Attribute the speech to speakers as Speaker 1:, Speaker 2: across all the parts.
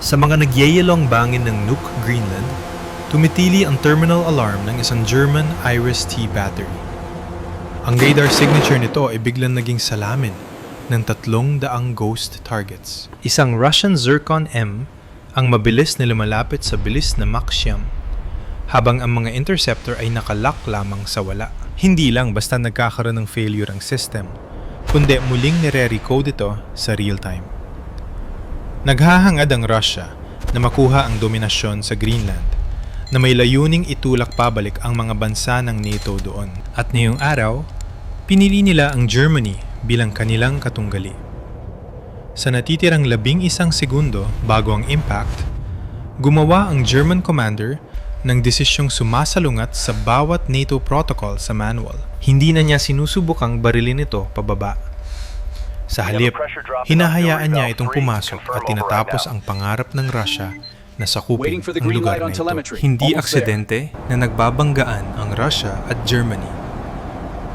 Speaker 1: Sa mga nagyayalong bangin ng Nuuk, Greenland, tumitili ang terminal alarm ng isang German IRIS-T battery. Ang radar signature nito ay biglang naging salamin ng 300 ghost targets. Isang Russian Zircon M ang mabilis na lumalapit sa bilis na Mach 9, habang ang mga interceptor ay nakalock lamang sa wala. Hindi lang basta nagkakaroon ng failure ang system, kundi muling nire-recode ito sa real time. Naghahangad ang Russia na makuha ang dominasyon sa Greenland, na may layuning itulak pabalik ang mga bansa ng NATO doon. At ngayong araw, pinili nila ang Germany bilang kanilang katunggali. Sa natitirang 11 segundo bago ang impact, gumawa ang German commander ng desisyong sumasalungat sa bawat NATO protocol sa manual. Hindi na niya sinusubukang barilin ito pababa. Sa halip, hinahayaan niya itong pumasok at tinatapos ang pangarap ng Russia na sakupin ang lugar na ito. Hindi aksidente na nagbabanggaan ang Russia at Germany.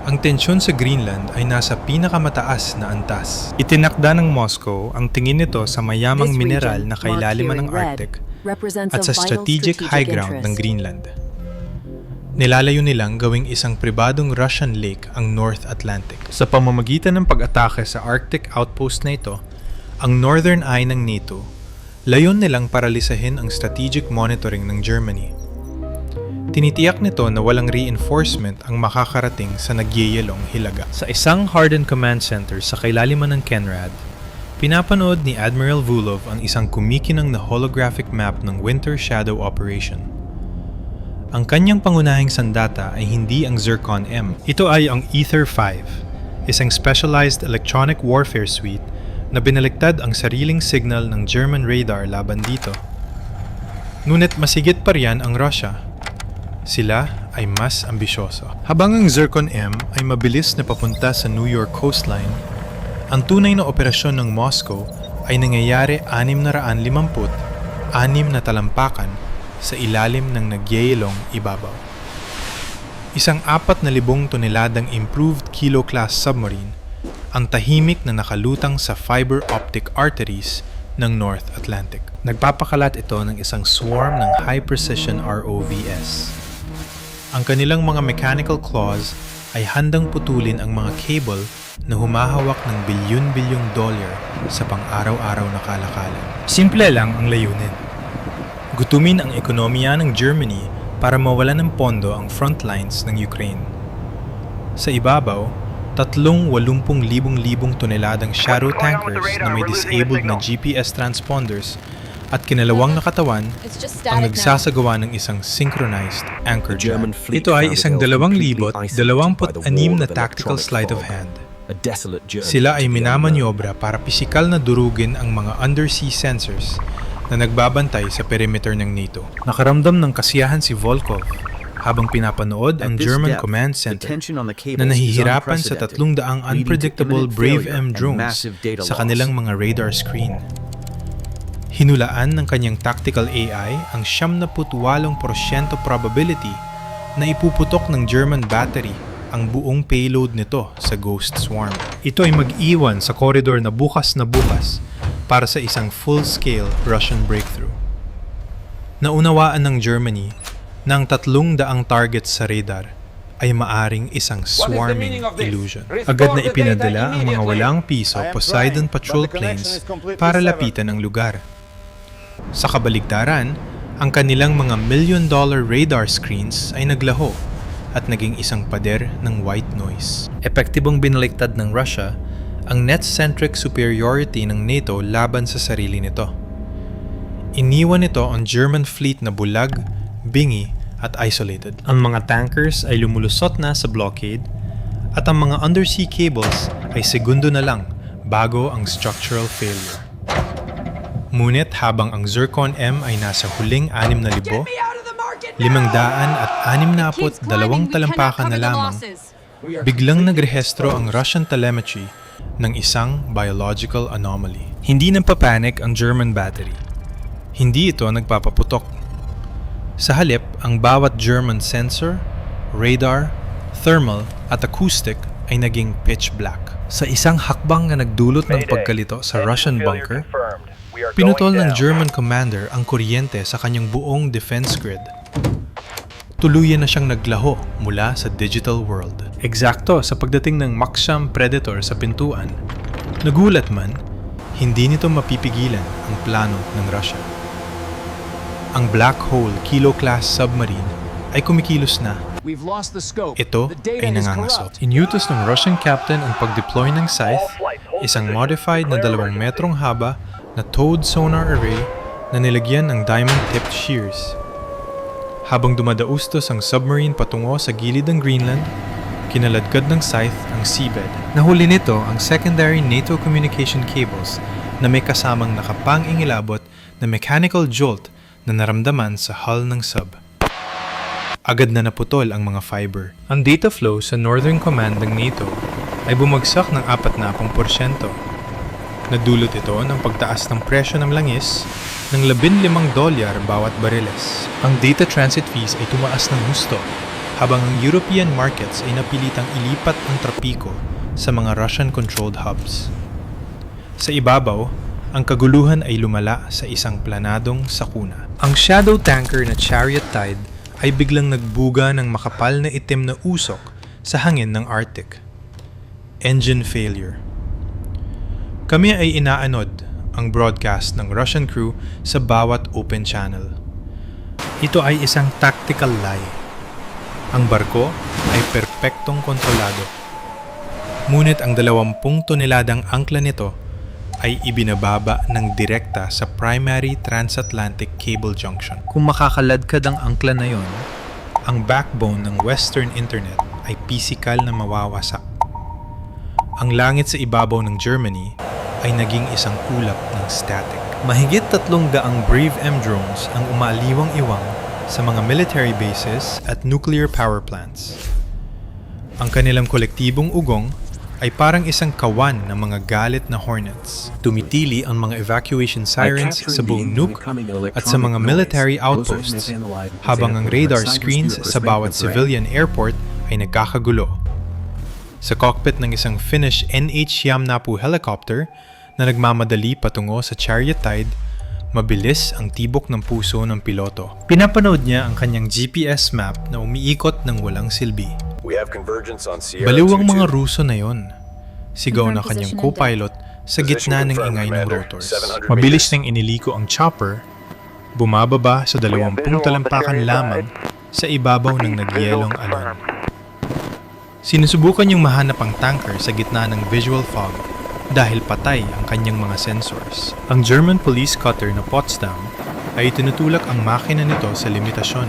Speaker 1: Ang tensyon sa Greenland ay nasa pinakamataas na antas. Itinakda ng Moscow ang tingin nito sa mayamang mineral na kailaliman ng Arctic at sa strategic high ground ng Greenland. Nilalayo nilang gawing isang pribadong Russian lake ang North Atlantic. Sa pamamagitan ng pag-atake sa Arctic outpost na ito, ang Northern Eye ng NATO, layon nilang paralisahin ang strategic monitoring ng Germany. Tinitiyak nito na walang reinforcement ang makakarating sa nagyayalong hilaga. Sa isang hardened command center sa kailaliman ng Kenrad, pinapanood ni Admiral Vulov ang isang kumikinang na holographic map ng Winter Shadow Operation. Ang kanyang pangunahing sandata ay hindi ang Zircon M. Ito ay ang Ether 5, isang specialized electronic warfare suite na binaliktad ang sariling signal ng German radar laban dito. Ngunit masigit pa riyan ang Russia. Sila ay mas ambisyoso. Habang ang Zircon M ay mabilis na papunta sa New York coastline, ang tunay na operasyon ng Moscow ay nangyayari 650, 6 na talampakan sa ilalim ng nagyayalong ibabaw. Isang 4,000 toneladang improved kilo-class submarine ang tahimik na nakalutang sa fiber optic arteries ng North Atlantic. Nagpapakalat ito ng isang swarm ng high-precision ROVs. Ang kanilang mga mechanical claws ay handang putulin ang mga cable na humahawak ng bilyon-bilyong dolyar sa pang-araw-araw na kalakalan. Simple lang ang layunin. Gutumin ang ekonomiya ng Germany para mawalan ng pondo ang front lines ng Ukraine. Sa ibabaw, 80,000 toneladang shadow tankers na may disabled na GPS transponders at kinalawang na katawan ang nagsasagawa ng isang synchronized anchor jam. Ito ay isang 2,026 na tactical sleight of hand. Sila ay minamanyobra para pisikal na durugin ang mga undersea sensors na nagbabantay sa perimeter ng NATO. Nakaramdam ng kasiyahan si Volkov habang pinapanood ang German Command Center na nahihirapan sa 300 unpredictable Brave M drones sa kanilang mga radar screen. Hinulaan ng kanyang tactical AI ang 78% probability na ipuputok ng German battery ang buong payload nito sa Ghost Swarm. Ito ay mag-iwan sa koridor na bukas para sa isang full-scale Russian breakthrough. Naunawaan ng Germany na ang 300 targets sa radar ay maaring isang swarming illusion. Agad na ipinadala ang mga walang piso Poseidon patrol planes para lapitan ang lugar. Sa kabaligtaran, ang kanilang mga $1,000,000 radar screens ay naglaho at naging isang pader ng white noise. Epektibong binaliktad ng Russia ang net-centric superiority ng NATO laban sa sarili nito. Iniwan nito ang German fleet na bulag, bingi at isolated. Ang mga tankers ay lumulusot na sa blockade at ang mga undersea cables ay segundo na lang bago ang structural failure. Ngunit habang ang Zircon M ay nasa huling 6,000, 562 talampakan na lamang, biglang nagrehestro ang Russian telemetry ng isang biological anomaly. Hindi nagpapanik ang German battery. Hindi ito nagpapaputok. Sa halip, ang bawat German sensor, radar, thermal at acoustic ay naging pitch black. Sa isang hakbang na nagdulot ng pagkalito sa Russian bunker, Pinutol ng German commander ang kuryente sa kanyang buong defense grid. Tuluyan na siyang naglaho mula sa digital world. Eksakto sa pagdating ng Maxim Predator sa pintuan, nagulat man, hindi nito mapipigilan ang plano ng Russia. Ang Black Hole Kilo-class submarine ay kumikilos na. Ito ay nangangasot. Inutos ng Russian captain ang pag-deploy ng Scythe, isang modified na 2 metrong haba na towed sonar array na nilagyan ng diamond-tipped shears. Habang dumadaustos ang submarine patungo sa gilid ng Greenland, kinaladkad ng Scythe ang seabed. Nahuli nito ang secondary NATO communication cables na may kasamang nakapang-ingilabot na mechanical jolt na naramdaman sa hull ng sub. Agad na naputol ang mga fiber. Ang data flow sa Northern Command ng NATO ay bumagsak ng 40%. Nadulot ito ng pagtaas ng presyo ng langis ng $15 bawat bariles. Ang data transit fees ay tumaas ng husto, habang ang European markets ay napilitang ilipat ang trapiko sa mga Russian-controlled hubs. Sa ibabaw, ang kaguluhan ay lumala sa isang planadong sakuna. Ang shadow tanker na Chariot Tide ay biglang nagbuga ng makapal na itim na usok sa hangin ng Arctic. Engine failure. Kami ay inaanod ang broadcast ng Russian crew sa bawat open channel. Ito ay isang tactical lie. Ang barko ay perpektong kontrolado. Ngunit ang 20 toneladang angkla nito ay ibinababa ng direkta sa primary transatlantic cable junction. Kung makakaladkad ang angkla na yon, ang backbone ng Western Internet ay pisikal na mawawasak. Ang langit sa ibabaw ng Germany ay naging isang ulap ng static. Mahigit 300 Brave M drones ang umaliwang-iwang sa mga military bases at nuclear power plants. Ang kanilang kolektibong ugong ay parang isang kawan ng mga galit na hornets. Tumitili ang mga evacuation sirens sa buong nuke at sa mga military outposts, habang ang radar screens sa bawat civilian airport ay nagkakagulo. Sa cockpit ng isang Finnish NH-Yamnapu helicopter na nagmamadali patungo sa Chariot Tide, mabilis ang tibok ng puso ng piloto. Pinapanood niya ang kanyang GPS map na umiikot ng walang silbi. Baliw ang mga Ruso na yon. Sigaw na kanyang co-pilot sa gitna ng ingay ng rotors. Mabilis nang iniliko ang chopper, bumababa sa 20 talampakan lamang sa ibabaw ng nagyelong alon. Sinusubukan niyang mahanap ang tanker sa gitna ng visual fog dahil patay ang kanyang mga sensors. Ang German police cutter na Potsdam ay tinutulak ang makina nito sa limitasyon.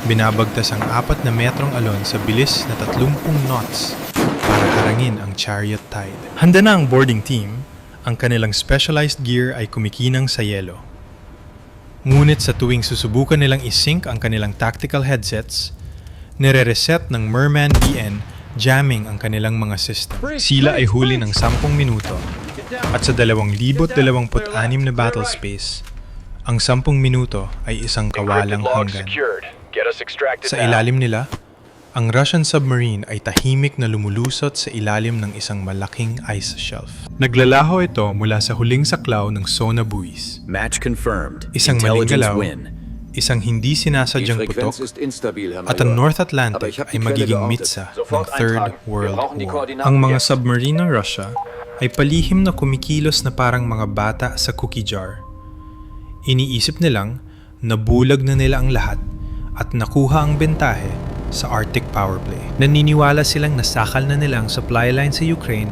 Speaker 1: Binabagtas ang 4 na metrong alon sa bilis na 30 knots para harangin ang Chariot Tide. Handa na ang boarding team, ang kanilang specialized gear ay kumikinang sa yelo. Ngunit sa tuwing susubukan nilang isync ang kanilang tactical headsets, nire-reset ng Merman BN jamming ang kanilang mga system. Sila ay huli ng 10 minuto at sa 2026 na battle space, ang 10 minuto ay isang kawalang hanggan. Sa ilalim nila, ang Russian submarine ay tahimik na lumulusot sa ilalim ng isang malaking ice shelf. Naglalaho ito mula sa huling saklaw ng Sona buoys.
Speaker 2: Match confirmed.
Speaker 1: Isang maling
Speaker 2: Intelligence
Speaker 1: galaw,
Speaker 2: win.
Speaker 1: isang hindi sinasadyang putok, at ang North Atlantic ay magiging mitsa ng Third World War. Ang mga submarine ng Russia ay palihim na kumikilos na parang mga bata sa cookie jar. Iniisip nilang nabulag na nila ang lahat at nakuha ang bentahe sa Arctic power play. Naniniwala silang nasakal na nila ang supply line sa Ukraine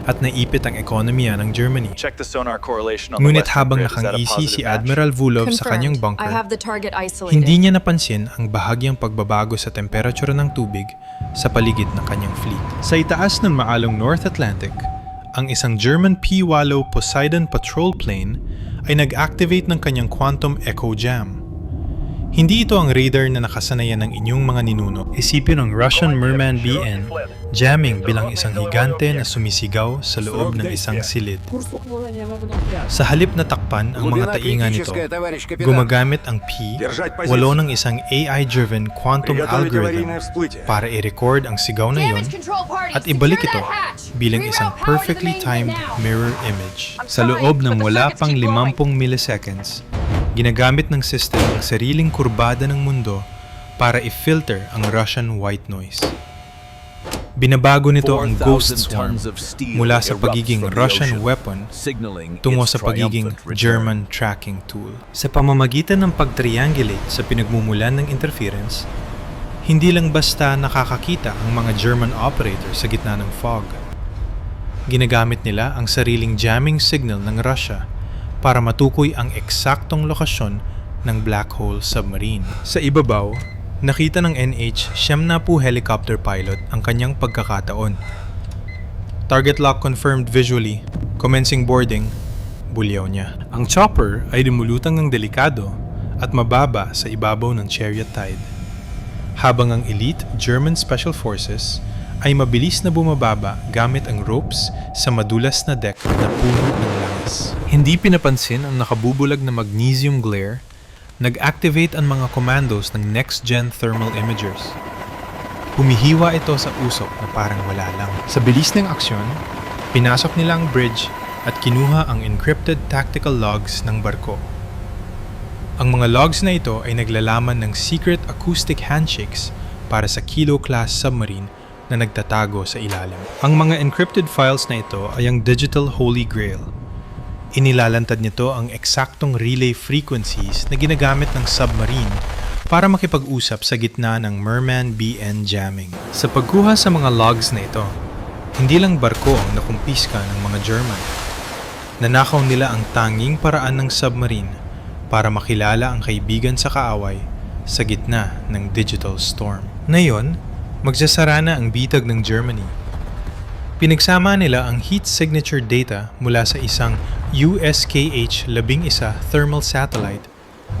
Speaker 1: at naipit ang ekonomiya ng Germany.
Speaker 3: Check the sonar correlation on the
Speaker 1: Ngunit
Speaker 3: western
Speaker 1: habang
Speaker 3: grid. Is that a
Speaker 1: nakangisi
Speaker 3: positive
Speaker 1: si
Speaker 3: match?
Speaker 1: Admiral Vulov sa kanyang
Speaker 4: Confirmed.
Speaker 1: bunker,
Speaker 4: I have the target isolated.
Speaker 1: hindi niya napansin ang bahagyang pagbabago sa temperatura ng tubig sa paligid ng kanyang fleet. Sa itaas ng maalong North Atlantic, ang isang German P-8 Poseidon patrol plane ay nag-activate ng kanyang quantum echo jam. Hindi ito ang radar na nakasanayan ng inyong mga ninuno. Isipin ang Russian Merman BN jamming bilang isang higante na sumisigaw sa loob ng isang silid. Sa halip na takpan ang mga tainga nito, gumagamit ang P-8 ng isang AI-driven quantum algorithm para i-record ang sigaw na iyon at ibalik ito bilang isang perfectly timed mirror image. Sa loob ng wala pang 50 milliseconds, ginagamit ng system ang sariling kurbada ng mundo para i-filter ang Russian white noise. Binabago nito ang Ghost Swarm mula sa pagiging Russian weapon tungo sa pagiging German tracking tool. Sa pamamagitan ng pag-triangulate sa pinagmumulan ng interference, hindi lang basta nakakakita ang mga German operators sa gitna ng fog. Ginagamit nila ang sariling jamming signal ng Russia para matukoy ang eksaktong lokasyon ng black hole submarine. Sa ibabaw, nakita ng NH-70 helicopter pilot ang kanyang pagkakataon. Target lock confirmed visually, commencing boarding, bulyaw niya. Ang chopper ay dumulutang ng delikado at mababa sa ibabaw ng Chariot Tide. Habang ang elite German Special Forces ay mabilis na bumababa gamit ang ropes sa madulas na deck na puno ng langis. Hindi pinapansin ang nakabubulag na magnesium glare. Nag-activate ang mga commandos ng next-gen thermal imagers. Humihiwa ito sa usok na parang wala lang. Sa bilis ng aksyon, pinasok nila ang bridge at kinuha ang encrypted tactical logs ng barko. Ang mga logs na ito ay naglalaman ng secret acoustic handshakes para sa Kilo-class submarine na nagtatago sa ilalim. Ang mga encrypted files na ito ay ang digital holy grail. Inilalantad nito ang eksaktong relay frequencies na ginagamit ng submarine para makipag-usap sa gitna ng Merman BN jamming. Sa pagkuha sa mga logs na ito, hindi lang barko ang nakumpiska ng mga German. Nanakaw nila ang tanging paraan ng submarine para makilala ang kaibigan sa kaaway sa gitna ng digital storm. Ngayon, magsasara na ang bitag ng Germany. Pinagsama nila ang heat signature data mula sa isang USKH-11 thermal satellite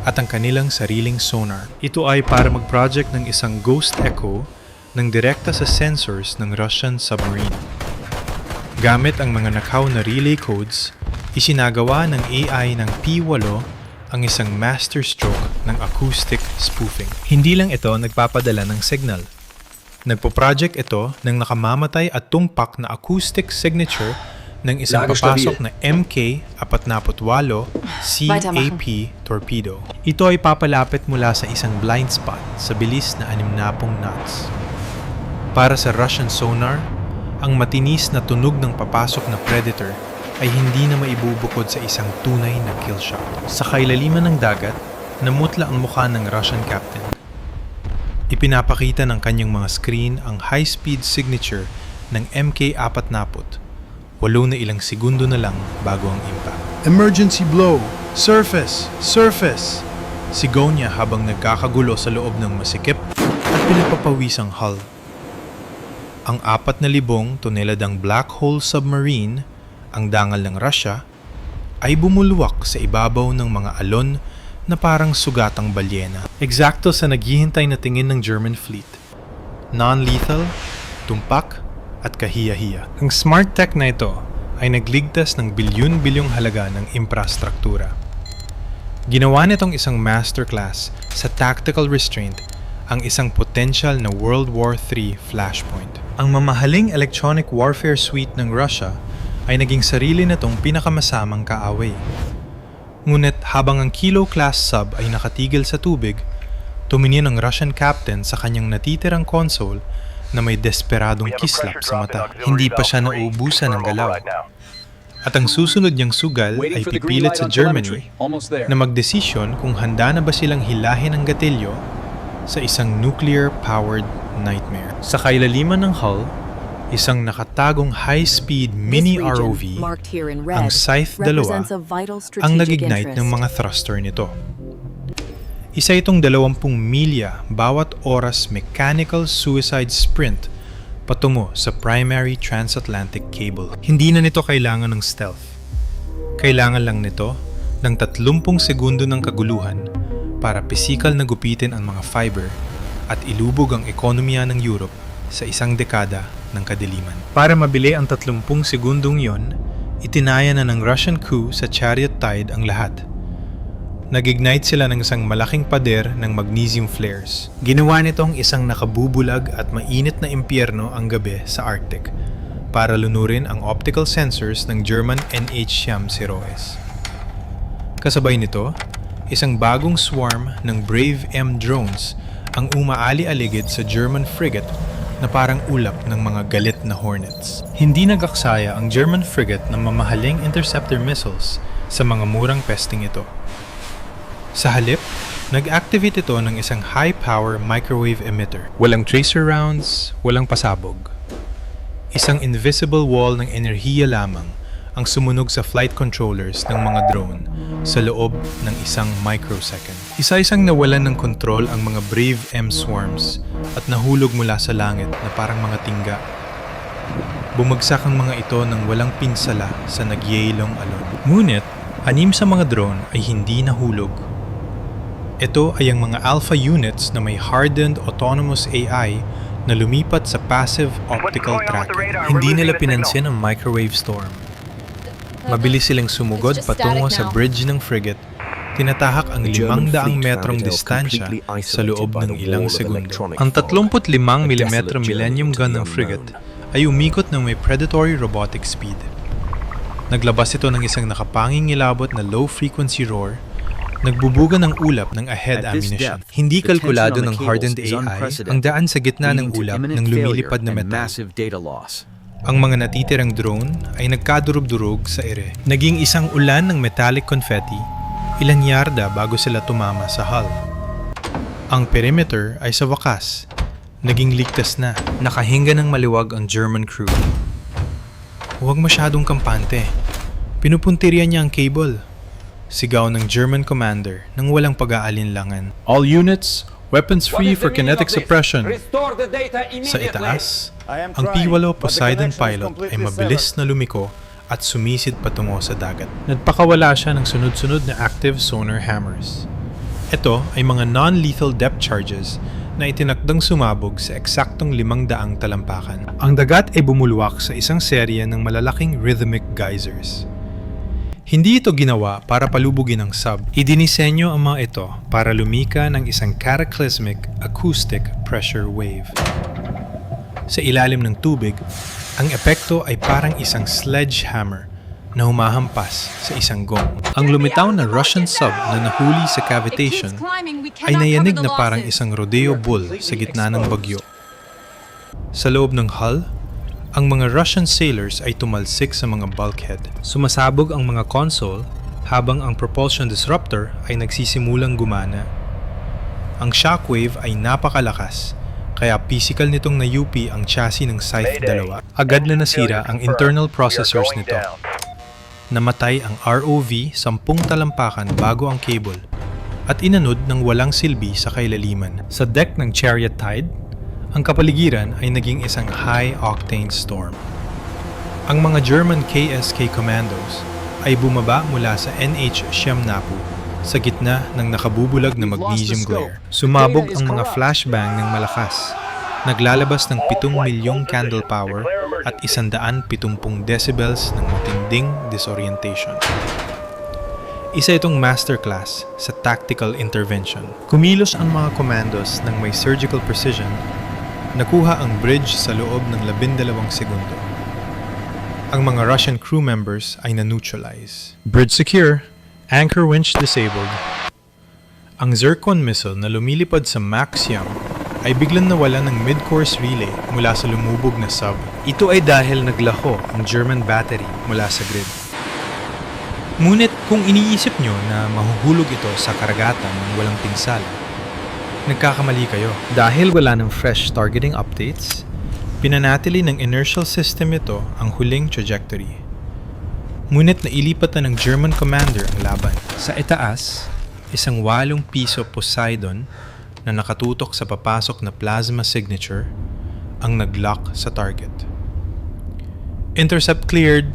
Speaker 1: at ang kanilang sariling sonar. Ito ay para mag-project ng isang ghost echo ng direkta sa sensors ng Russian submarine. Gamit ang mga nakaw na relay codes, isinagawa ng AI ng P-8 ang isang masterstroke ng acoustic spoofing. Hindi lang ito nagpapadala ng signal. Nagpo-project ito ng nakamamatay at tumpak na acoustic signature ng isang papasok na MK-48 CAP torpedo. Ito ay papalapit mula sa isang blind spot sa bilis na 60 knots. Para sa Russian sonar, ang matinis na tunog ng papasok na Predator ay hindi na maibubukod sa isang tunay na kill shot. Sa kailaliman ng dagat, namutla ang mukha ng Russian captain. Ipinapakita ng kanyang mga screen ang high-speed signature ng MK-48. 8 na ilang segundo na lang bago ang impact. Emergency blow! Surface! Surface! Sigaw niya habang nagkakagulo sa loob ng masikip at pinagpapawisang hull. Ang 4,000 toneladang black hole submarine, ang dangal ng Russia, ay bumulwak sa ibabaw ng mga alon na parang sugatang balyena. Eksakto sa naghihintay na tingin ng German fleet. Non-lethal, tumpak, at kahiya-hiya. Ang smart tech na ito ay nagligtas ng bilyon-bilyong halaga ng infrastruktura. Ginawa nitong isang masterclass sa tactical restraint ang isang potential na World War III flashpoint. Ang mamahaling electronic warfare suite ng Russia ay naging sarili nitong pinakamasamang kaaway. Ngunit habang ang Kilo-class sub ay nakatigil sa tubig, tumingin ang Russian captain sa kanyang natitirang console na may desperadong kislap sa mata. Hindi pa siya nauubusan ng galaw. At ang susunod niyang sugal ay pipilit sa Germany na magdesisyon kung handa na ba silang hilahin ang gatilyo sa isang nuclear-powered nightmare. Sa kailaliman ng hull, isang nakatagong high-speed mini ROV, ang Scythe-2, ang nag-ignite ng mga thruster nito. Isa itong 20 milya bawat oras mechanical suicide sprint patungo sa primary transatlantic cable. Hindi na nito kailangan ng stealth. Kailangan lang nito ng 30 segundo ng kaguluhan para pisikal na gupitin ang mga fiber at ilubog ang ekonomiya ng Europe sa isang dekada ng kadiliman. Para mabili ang 30 segundong yon, itinaya na ng Russian coup sa Chariot Tide ang lahat. Nag-ignite sila ng isang malaking pader ng magnesium flares. Ginawa nitong isang nakabubulag at mainit na impyerno ang gabi sa Arctic para lunurin ang optical sensors ng German NH-70S. Kasabay nito, isang bagong swarm ng Brave M drones ang umaali-aligid sa German frigate na parang ulap ng mga galit na Hornets. Hindi nag-aksaya ang German frigate ng mamahaling interceptor missiles sa mga murang pesting ito. Sa halip, nag-activate ito ng isang high-power microwave emitter. Walang tracer rounds, walang pasabog. Isang invisible wall ng enerhiya lamang ang sumunog sa flight controllers ng mga drone sa loob ng isang microsecond. Isa-isang nawalan ng kontrol ang mga Brave M swarms at nahulog mula sa langit na parang mga tingga. Bumagsak ang mga ito ng walang pinsala sa nagyaylong alon. Ngunit, 6 sa mga drone ay hindi nahulog. Ito ay ang mga alpha units na may hardened autonomous AI na lumipat sa passive optical tracking. Hindi nila pinansin ang microwave storm. Mabilis silang sumugod patungo sa bridge ng frigate. Tinatahak ang 500 metrong distansya sa loob ng ilang segundo. Ang 35mm Millennium gun ng frigate ay umikot ng may predatory robotic speed. Naglabas ito ng isang nakapangingilabot na low-frequency roar, nagbubuga ng ulap ng ahead ammunition. Hindi kalkulado ng hardened AI ang daan sa gitna ng ulap ng lumilipad na metal. Ang mga natitirang drone ay nagkadurog-durog sa ere. Naging isang ulan ng metallic confetti, ilang yarda bago sila tumama sa hull. Ang perimeter ay sa wakas, naging ligtas na. Nakahinga ng maliwag ang German crew. Huwag masyadong kampante. Pinupuntirya niya ang cable. Sigaw ng German commander nang walang pag-aalinlangan. All units, weapons free for kinetic suppression. Sa itaas, ang P-8 Poseidon pilot ay mabilis na lumiko at sumisid patungo sa dagat. Nagpakawala siya ng sunod-sunod na active sonar hammers. Ito ay mga non-lethal depth charges na itinakdang sumabog sa eksaktong 500 talampakan. Ang dagat ay bumulwak sa isang serye ng malalaking rhythmic geysers. Hindi ito ginawa para palubugin ang sub. Idinisenyo ang mga ito para lumika ng isang cataclysmic acoustic pressure wave. Sa ilalim ng tubig, ang epekto ay parang isang sledgehammer na humahampas sa isang gong. Ang lumitaw na Russian sub na nahuli sa cavitation ay nayanig na parang isang rodeo bull sa gitna ng bagyo. Sa loob ng hull, ang mga Russian sailors ay tumalsik sa mga bulkhead. Sumasabog ang mga console habang ang propulsion disruptor ay nagsisimulang gumana. Ang shockwave ay napakalakas, kaya physical nitong na-UP ang chassis ng Scythe-2. Agad na nasira ang internal processors nito. Namatay ang ROV 10 talampakan bago ang cable at inanod ng walang silbi sa kailaliman. Sa deck ng Chariot Tide, ang kapaligiran ay naging isang high-octane storm. Ang mga German KSK commandos ay bumaba mula sa NH-70 sa gitna ng nakabubulag na magnesium glare. Sumabog ang mga flashbang ng malakas. Naglalabas ng 7 milyong candle power at 170 decibels ng matinding disorientation. Isa itong masterclass sa tactical intervention. Kumilos ang mga commandos ng may surgical precision. Nakuha ang bridge sa loob ng 12 segundo. Ang mga Russian crew members ay na-neutralize. Bridge secure, anchor winch disabled. Ang Zircon missile na lumilipad sa Maxim ay biglang nawala ng mid-course relay mula sa lumubog na sub. Ito ay dahil naglaho ang German battery mula sa grid. Ngunit kung iniisip nyo na mahuhulog ito sa karagatan ng walang pinsala, nagkakamali kayo. Dahil wala ng fresh targeting updates, pinanatili ng inertial system ito ang huling trajectory. Ngunit nailipat na ng German commander ang laban. Sa itaas, isang 8 piso Poseidon na nakatutok sa papasok na plasma signature ang nag-lock sa target. Intercept cleared,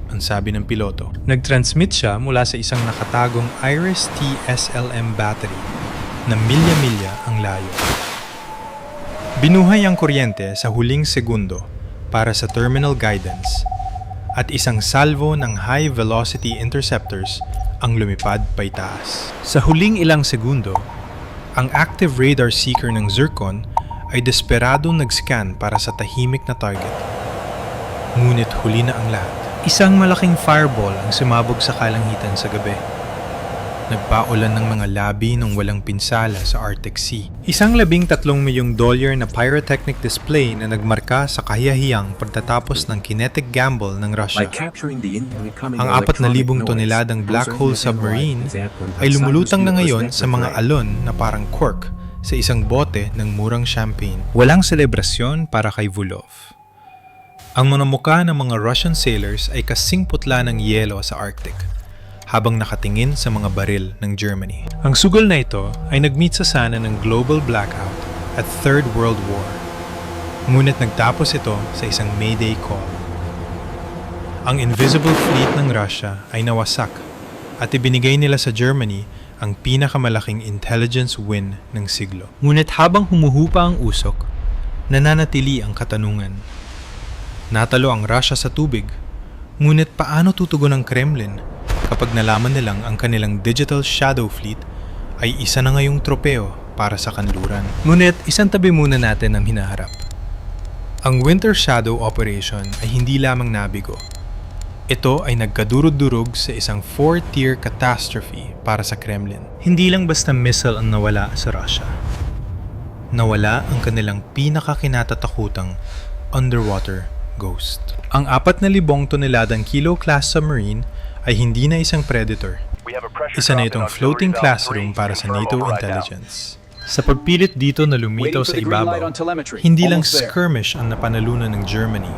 Speaker 1: ang sabi ng piloto. Nag-transmit siya mula sa isang nakatagong Iris-T SLM battery na milya-milya ang layo. Binuhay ang kuryente sa huling segundo para sa terminal guidance at isang salvo ng high-velocity interceptors ang lumipad paitaas. Sa huling ilang segundo, ang active radar seeker ng Zircon ay desperadong nag-scan para sa tahimik na target. Ngunit huli na ang lahat. Isang malaking fireball ang sumabog sa kalangitan sa gabi. Nagpaulan ng mga labi ng walang pinsala sa Arctic Sea. Isang $13 milyong na pyrotechnic display na nagmarka sa kahiyahiyang pagtatapos ng kinetic gamble ng Russia. Ang 4,000 toneladang black hole submarine ay lumulutang na ngayon sa mga alon na parang cork sa isang bote ng murang champagne. Walang selebrasyon para kay Vulov. Ang mga mukha ng mga Russian sailors ay kasing putla ng yelo sa Arctic, habang nakatingin sa mga baril ng Germany. Ang sugal na ito ay nag-meet sa sana ng global blackout at Third World War. Ngunit nagtapos ito sa isang Mayday call. Ang invisible fleet ng Russia ay nawasak at ibinigay nila sa Germany ang pinakamalaking intelligence win ng siglo. Ngunit habang humuhupa ang usok, nananatili ang katanungan. Natalo ang Russia sa tubig, ngunit paano tutugon ang Kremlin kapag nalaman nilang ang kanilang digital shadow fleet ay isa na ngayong tropeo para sa kanluran? Ngunit isang tabi muna natin ang hinaharap. Ang Winter Shadow Operation ay hindi lamang nabigo. Ito ay nagkadurog-durog sa isang 4-tier catastrophe para sa Kremlin. Hindi lang basta missile ang nawala sa Russia. Nawala ang kanilang pinakakinatatakutang underwater Ghost. Ang 4,000 toneladang Kilo-class submarine ay hindi na isang Predator. Isa na itong floating classroom para sa NATO intelligence. Sa pagpilit dito na lumitaw sa ibabaw, hindi lang skirmish ang napanalunan ng Germany.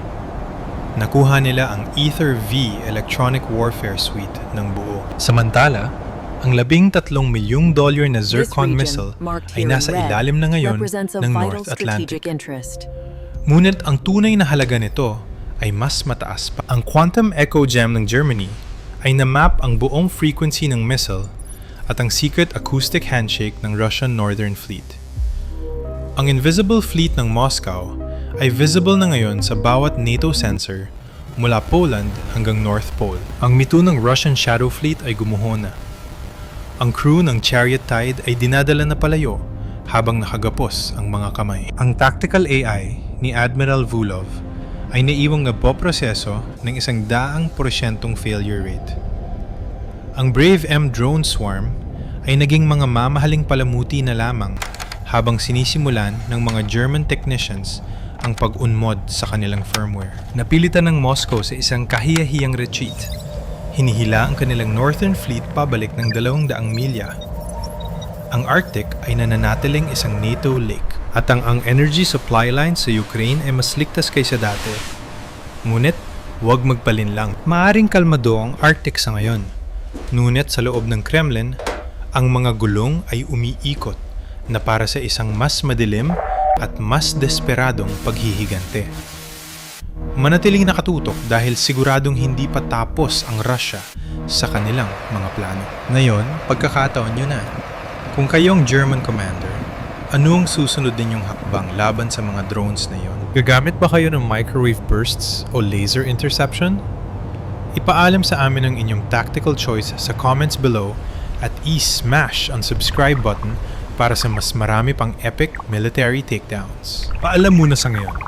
Speaker 1: Nakuha nila ang Ether-V electronic warfare suite ng buo. Samantala, ang $13 milyong na Zircon missile ay nasa ilalim na ngayon ng North Atlantic. Ngunit ang tunay na halaga nito ay mas mataas pa. Ang Quantum Echo Gem ng Germany ay na-map ang buong frequency ng missile at ang secret acoustic handshake ng Russian Northern Fleet. Ang invisible fleet ng Moscow ay visible na ngayon sa bawat NATO sensor mula Poland hanggang North Pole. Ang mito ng Russian Shadow Fleet ay gumuho na. Ang crew ng Chariot Tide ay dinadala na palayo habang nakagapos ang mga kamay. Ang tactical AI ni Admiral Vulov ay naiwang nagpoproseso ng 100% failure rate. Ang Brave M drone swarm ay naging mga mamahaling palamuti na lamang habang sinisimulan ng mga German technicians ang pag-unmod sa kanilang firmware. Napilitan ng Moscow sa isang kahiyahiyang retreat. Hinihila ang kanilang Northern Fleet pabalik ng 200 milya. Ang Arctic ay nananatiling isang NATO lake at ang energy supply line sa Ukraine ay mas ligtas kaysa dati. Ngunit, huwag magpalinlang. Maaring kalmado ang Arctic sa ngayon. Ngunit sa loob ng Kremlin, ang mga gulong ay umiikot na para sa isang mas madilim at mas desperadong paghihigante. Manatiling nakatutok dahil siguradong hindi pa tapos ang Russia sa kanilang mga plano. Ngayon, pagkakataon nyo na. Kung kayong German commander, ano ang susunod ninyong hakbang laban sa mga drones na yon? Gagamit ba kayo ng microwave bursts o laser interception? Ipaalam sa amin ang inyong tactical choice sa comments below at i-smash ang subscribe button para sa mas marami pang epic military takedowns. Paalam muna sa ngayon.